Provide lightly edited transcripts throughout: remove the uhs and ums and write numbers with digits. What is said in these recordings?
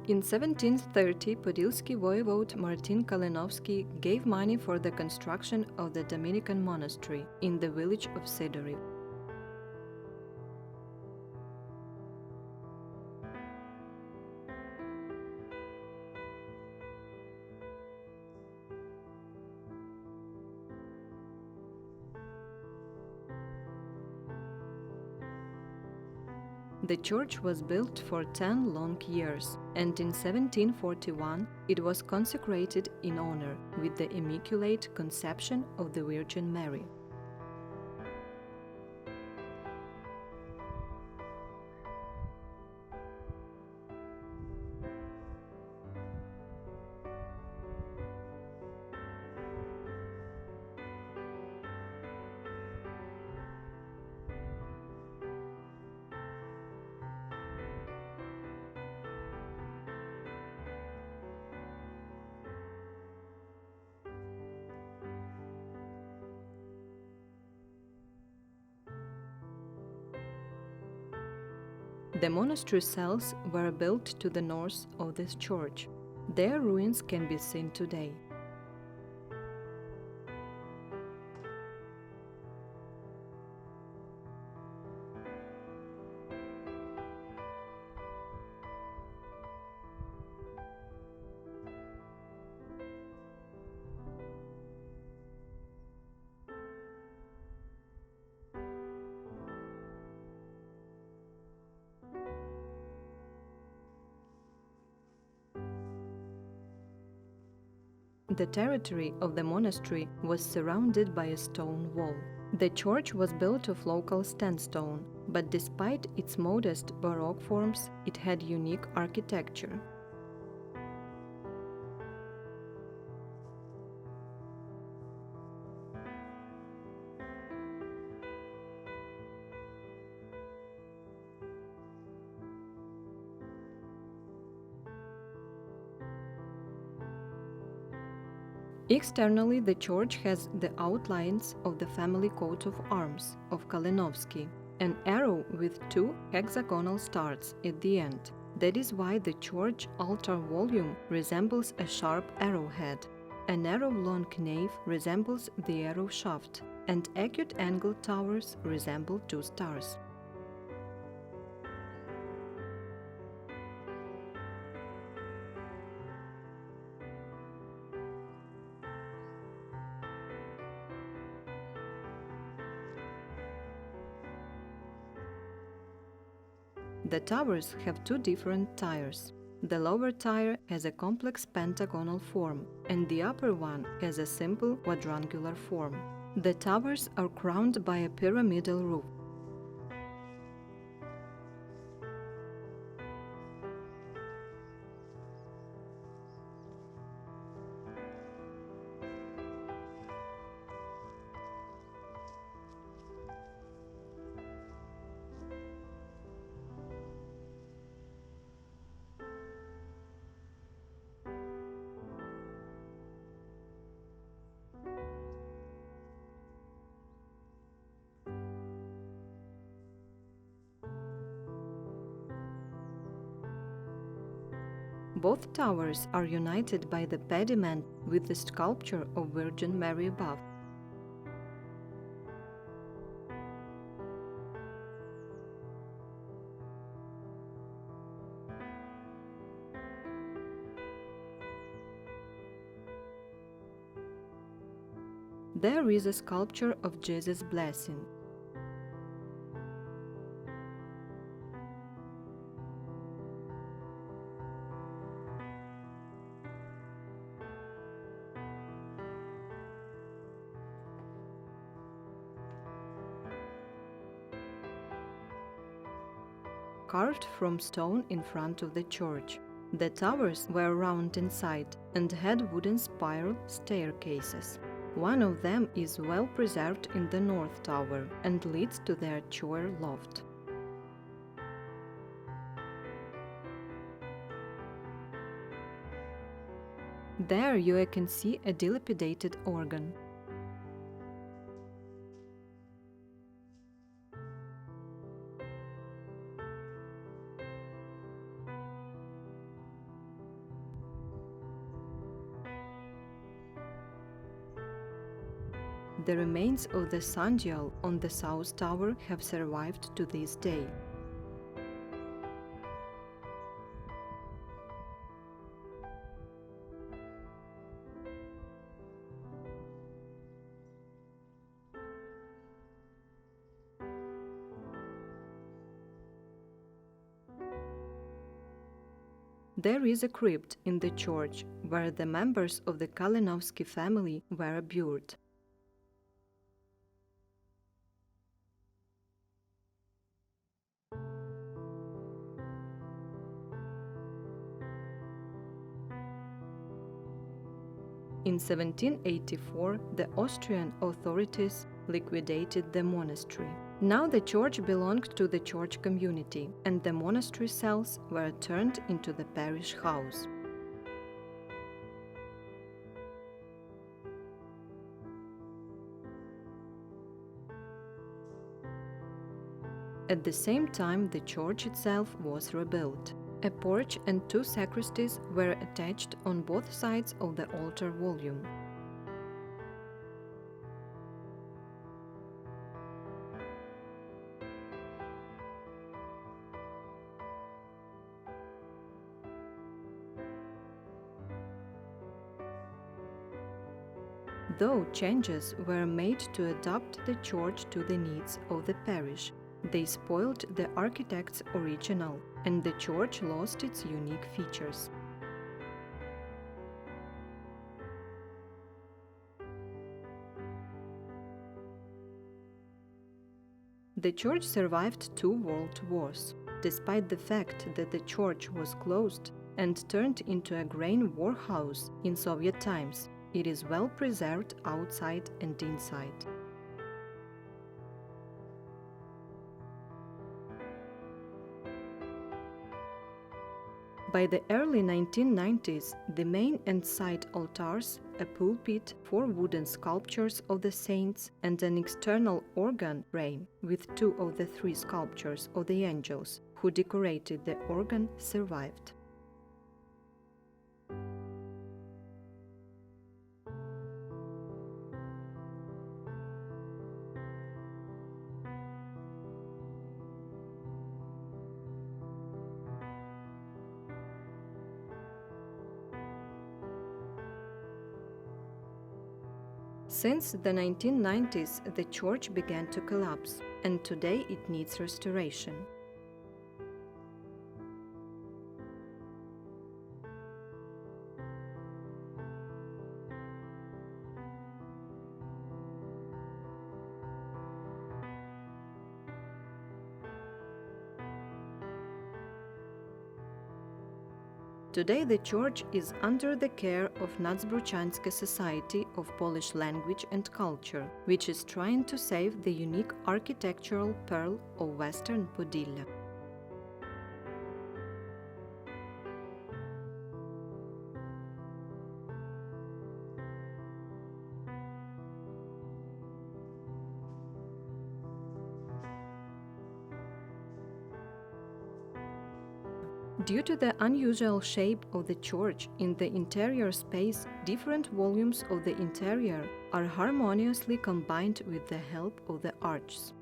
In 1730, Podilsky voivode Martin Kalinovsky gave money for the construction of the Dominican monastery in the village of Sydoriv. The church was built for 10 long years, and in 1741 it was consecrated in honor with the Immaculate Conception of the Virgin Mary. The monastery cells were built to the north of this church. Their ruins can be seen today. The territory of the monastery was surrounded by a stone wall. The church was built of local sandstone, but despite its modest Baroque forms, it had unique architecture. Externally, the church has the outlines of the family coat of arms of Kalinovsky, an arrow with two hexagonal stars at the end. That is why the church altar volume resembles a sharp arrowhead. A narrow long nave resembles the arrow shaft, and acute-angled towers resemble two stars. The towers have two different tiers. The lower tier has a complex pentagonal form, and the upper one has a simple quadrangular form. The towers are crowned by a pyramidal roof. Both towers are united by the pediment with the sculpture of Virgin Mary above. There is a sculpture of Jesus' blessing. Carved from stone in front of the church. The towers were round inside and had wooden spiral staircases. One of them is well preserved in the north tower and leads to their choir loft. There you can see a dilapidated organ. the remains of the sundial on the south tower have survived to this day. There is a crypt in the church where the members of the Kalinovsky family were buried. In 1784, the Austrian authorities liquidated the monastery. Now the church belonged to the church community, and the monastery cells were turned into the parish house. At the same time, the church itself was rebuilt. A porch and two sacristies were attached on both sides of the altar volume. Though changes were made to adapt the church to the needs of the parish, they spoiled the architect's original, and the church lost its unique features. The church survived 2 world wars. Despite the fact that the church was closed and turned into a grain warehouse in Soviet times, it is well preserved outside and inside. By the early 1990s, the main and side altars, a pulpit, 4 wooden sculptures of the saints, and an external organ frame with 2 of the 3 sculptures of the angels who decorated the organ survived. Since the 1990s, the church began to collapse, and today it needs restoration. Today the church is under the care of Nadzbruchansky Society of Polish Language and Culture, which is trying to save the unique architectural pearl of Western Podillia. Due to the unusual shape of the church in the interior space, different volumes of the interior are harmoniously combined with the help of the arches.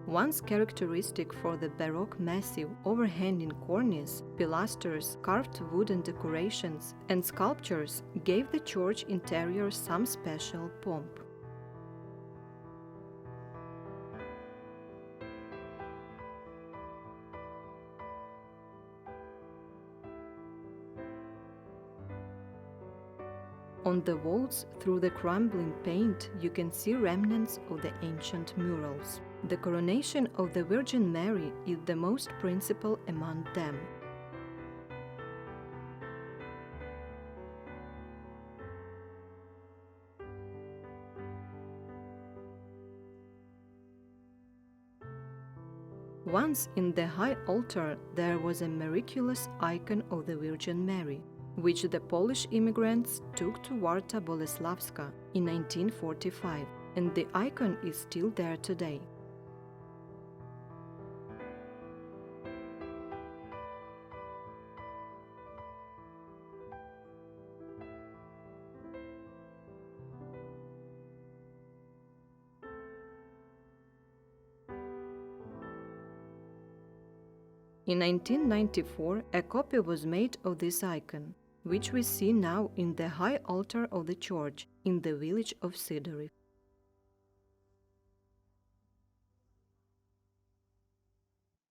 Once characteristic for the Baroque massive overhanging cornice, pilasters, carved wooden decorations, and sculptures gave the church interior some special pomp. On the walls, through the crumbling paint, you can see remnants of the ancient murals. The coronation of the Virgin Mary is the most principal among them. Once in the high altar there was a miraculous icon of the Virgin Mary, which the Polish immigrants took to Warta Bolesławska in 1945, and the icon is still there today. In 1994, a copy was made of this icon, which we see now in the high altar of the church in the village of Sydoriv.